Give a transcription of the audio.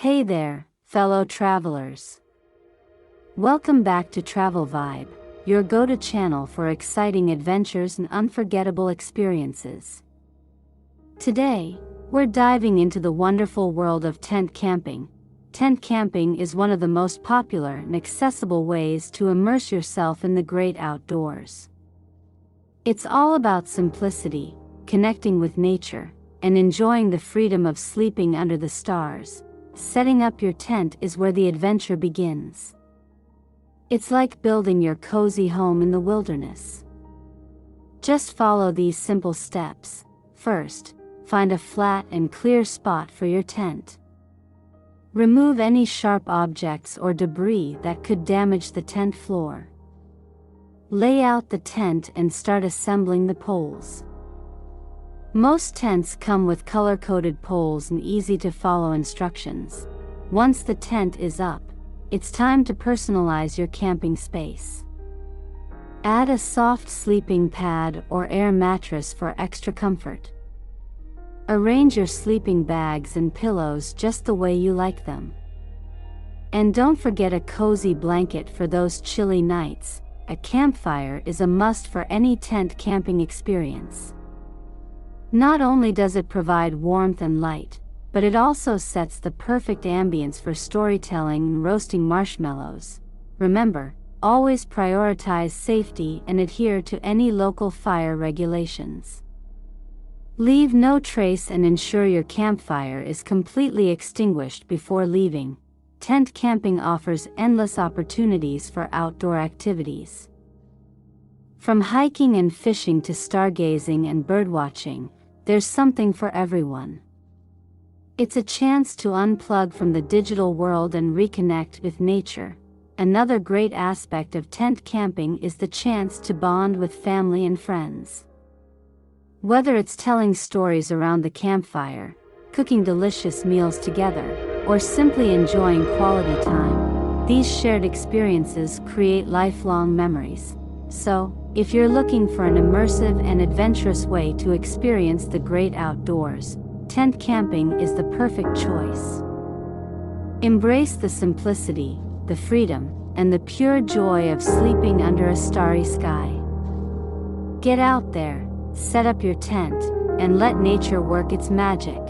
Hey there, fellow travelers. Welcome back to Travel Vibe, your go-to channel for exciting adventures and unforgettable experiences. Today, we're diving into the wonderful world of tent camping. Tent camping is one of the most popular and accessible ways to immerse yourself in the great outdoors. It's all about simplicity, connecting with nature, and enjoying the freedom of sleeping under the stars. Setting up your tent is where the adventure begins. It's like building your cozy home in the wilderness. Just follow these simple steps. First, find a flat and clear spot for your tent. Remove any sharp objects or debris that could damage the tent floor. Lay out the tent and start assembling the poles. Most tents come with color-coded poles and easy-to-follow instructions. Once the tent is up, it's time to personalize your camping space. Add a soft sleeping pad or air mattress for extra comfort. Arrange your sleeping bags and pillows just the way you like them. And don't forget a cozy blanket for those chilly nights. A campfire is a must for any tent camping experience. Not only does it provide warmth and light, but it also sets the perfect ambience for storytelling and roasting marshmallows. Remember, always prioritize safety and adhere to any local fire regulations. Leave no trace and ensure your campfire is completely extinguished before leaving. Tent camping offers endless opportunities for outdoor activities. From hiking and fishing to stargazing and birdwatching, there's something for everyone. It's a chance to unplug from the digital world and reconnect with nature. Another great aspect of tent camping is the chance to bond with family and friends. Whether it's telling stories around the campfire, cooking delicious meals together, or simply enjoying quality time, these shared experiences create lifelong memories. So, if you're looking for an immersive and adventurous way to experience the great outdoors, tent camping is the perfect choice. Embrace the simplicity, the freedom, and the pure joy of sleeping under a starry sky. Get out there, set up your tent, and let nature work its magic.